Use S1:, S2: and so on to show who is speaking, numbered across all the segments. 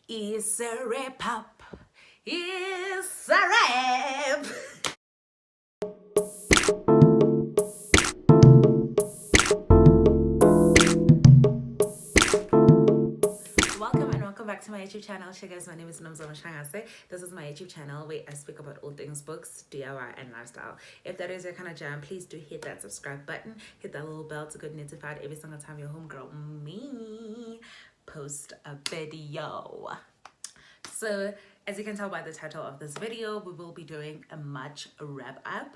S1: It's a rap up. It's a rap. Welcome and welcome back to my YouTube channel. SHUGAS, my name is SHUGAS. This is my YouTube channel where I speak about all things books, DIY, and lifestyle. If that is your kind of jam, please do hit that subscribe button, hit that little bell to get notified every single time your homegirl me post a video. So as you can tell by the title of this video, we will be doing a March wrap up.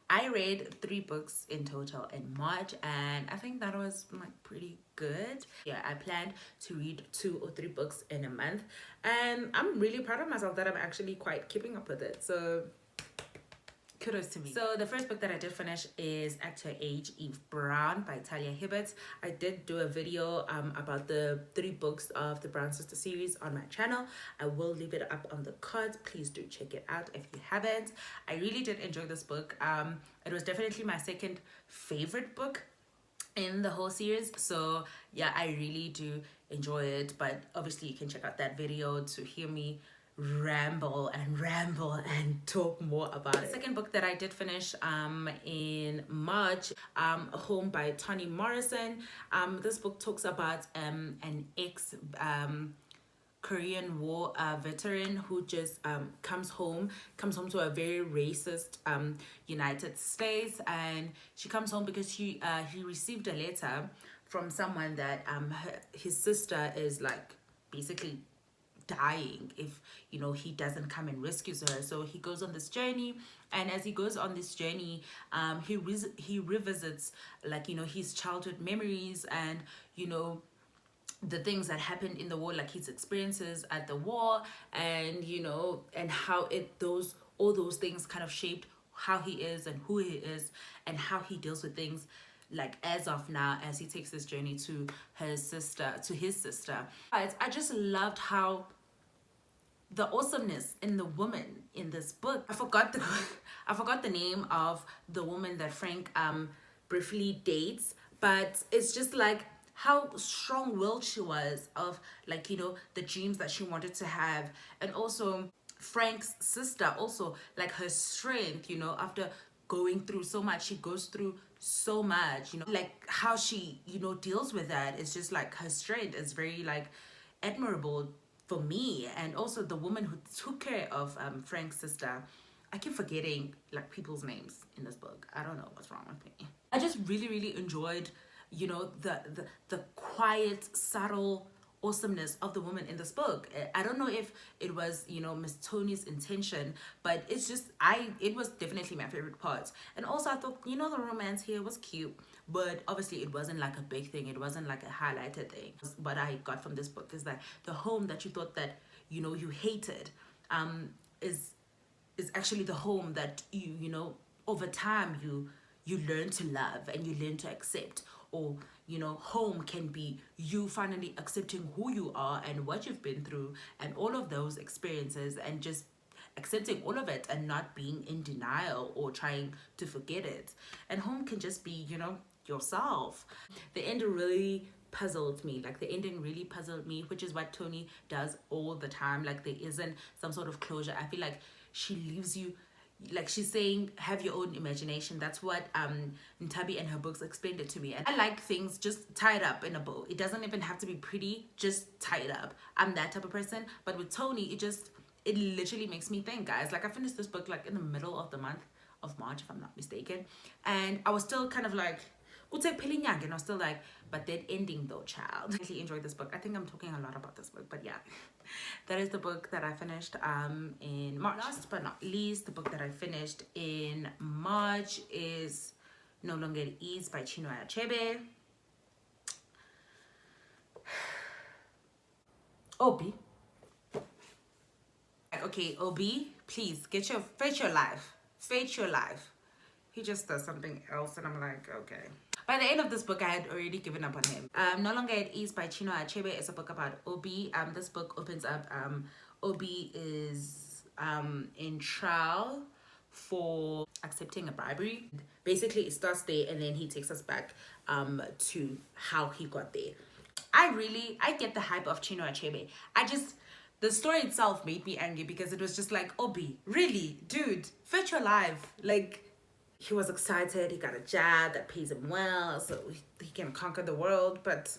S1: I read 3 books in total in March, and I think that was like pretty good. Yeah, I planned to read 2 or 3 books in a month, and I'm really proud of myself that I'm actually quite keeping up with it. So kudos to me. So the first book that I did finish is At Her Age, Eve Brown by Talia Hibbert. I did do a video about the 3 books of the Brown Sister series on my channel. I will leave it up on the cards. Please do check it out if you haven't. I really did enjoy this book. It was definitely my second favorite book in the whole series, so yeah, I really do enjoy it. But obviously you can check out that video to hear me ramble and talk more about it. The second book that I did finish in March, Home by Toni Morrison. This book talks about an ex Korean War veteran who just comes home to a very racist United States, and she comes home because he received a letter from someone that his sister is like basically dying if he doesn't come and rescues her. So he goes on this journey, and as he goes on this journey, he revisits like his childhood memories and the things that happened in the war, like his experiences at the war, and and how all those things kind of shaped how he is and who he is and how he deals with things like as of now as he takes this journey to his sister. I just loved how the awesomeness in the woman in this book. I forgot the name of the woman that Frank briefly dates, but it's just like how strong-willed she was of like the dreams that she wanted to have. And also Frank's sister, also like her strength, after going through so much. She goes through so much, like how she deals with that. It's just like her strength is very like admirable for me. And also the woman who took care of Frank's sister, I keep forgetting like people's names in this book. I don't know what's wrong with me. I just really enjoyed the quiet, subtle awesomeness of the woman in this book. I don't know if it was Miss Toni's intention, but it's just it was definitely my favorite part. And also I thought the romance here was cute, but obviously it wasn't like a big thing. It wasn't like a highlighted thing. What I got from this book is that the home that you thought that you hated is actually the home that over time you learn to love and you learn to accept. Or home can be you finally accepting who you are and what you've been through and all of those experiences, and just accepting all of it and not being in denial or trying to forget it. And home can just be yourself. The end really puzzled me. Like the ending really puzzled me, which is what Toni does all the time. Like there isn't some sort of closure. I feel like she leaves you, like she's saying, have your own imagination. That's what Ntabi and her books explained it to me. And I like things just tied up in a bow. It doesn't even have to be pretty, just tied up. I'm that type of person. But with Toni, it literally makes me think, guys. Like I finished this book like in the middle of the month of March, if I'm not mistaken, and I was still kind of like, and I was still like, but that ending though, child. I really enjoyed this book. I think I'm talking a lot about this book, but yeah, that is the book that I finished in March. Last but not least, the book that I finished in March is No Longer at Ease by Chinua Achebe. Obi. Okay, Obi, please fetch your life. He just does something else, and I'm like, okay. By the end of this book, I had already given up on him. No Longer at Ease by Chinua Achebe is a book about Obi. This book opens up, Obi is in trial for accepting a bribery. Basically, it starts there, and then he takes us back to how he got there. I get the hype of Chinua Achebe. The story itself made me angry because it was just like, Obi, really, dude, fit your life. Like, he was excited, he got a job that pays him well, so he can conquer the world, but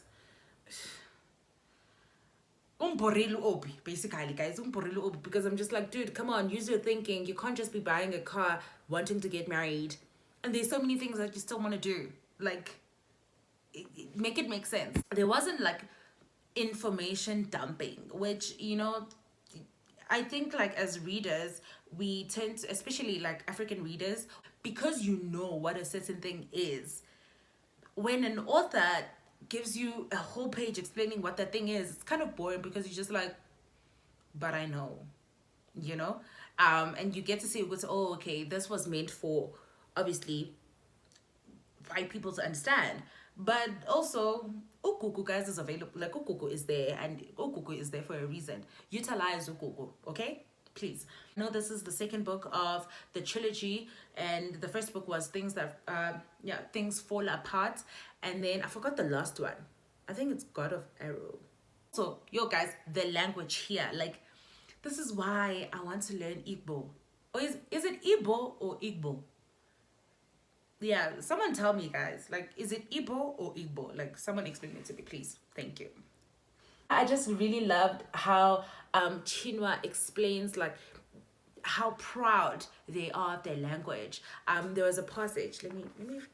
S1: Obi, basically, guys, Obi, because I'm just like, dude, come on, use your thinking. You can't just be buying a car, wanting to get married, and there's so many things that you still want to do. Like, make it make sense. There wasn't like information dumping, which, you know, I think like as readers, we tend to, especially like African readers, because you know what a certain thing is, when an author gives you a whole page explaining what that thing is, it's kind of boring because you're just like, but I know, you know? And you get to see, oh, okay, this was meant for, obviously, white people to understand. But also, Ukuku, guys, is available. Like, Ukuku is there, and Ukuku is there for a reason. Utilize Ukuku, okay? Please. I know this is the second book of the trilogy, and the first book was Things Fall Apart, and then I forgot the last one. I think it's God of Arrow. So, yo, guys, the language here, like, this is why I want to learn Igbo. Or is it Igbo or Igbo? Yeah, someone tell me, guys, like, is it Igbo or Igbo? Like, someone explain it to me, please. Thank you. I just really loved how Chinua explains like how proud they are of their language. There was a passage. Let me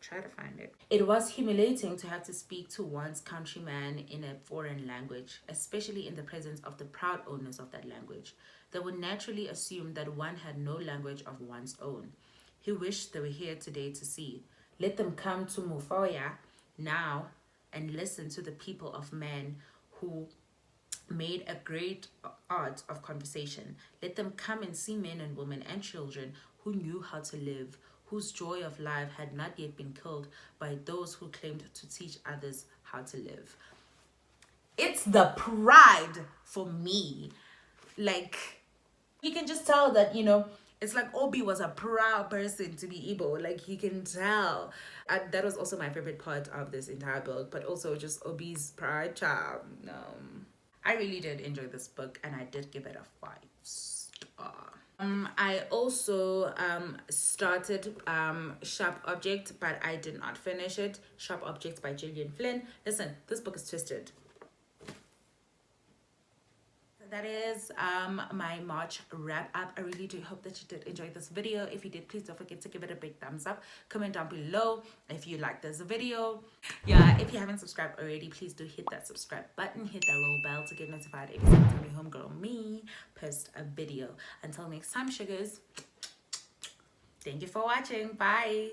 S1: try to find it. It was humiliating to have to speak to one's countryman in a foreign language, especially in the presence of the proud owners of that language. They would naturally assume that one had no language of one's own. He wished they were here today to see. Let them come to Mufoya now and listen to the people of man who made a great art of conversation. Let them come and see men and women and children who knew how to live, whose joy of life had not yet been killed by those who claimed to teach others how to live. It's the pride for me. Like, you can just tell that, you know, it's like Obi was a proud person to be Igbo. Like, you can tell. And that was also my favorite part of this entire book, but also just Obi's pride charm. I really did enjoy this book, and I did give it a 5 star. I also started Sharp Object, but I did not finish it. Sharp Object by Gillian Flynn. Listen, this book is twisted. That is my March wrap up. I really do hope that you did enjoy this video. If you did, please don't forget to give it a big thumbs up. Comment down below if you like this video. Yeah, if you haven't subscribed already, please do hit that subscribe button. Hit that little bell to get notified every single time your homegirl me post a video. Until next time, sugars, thank you for watching. Bye.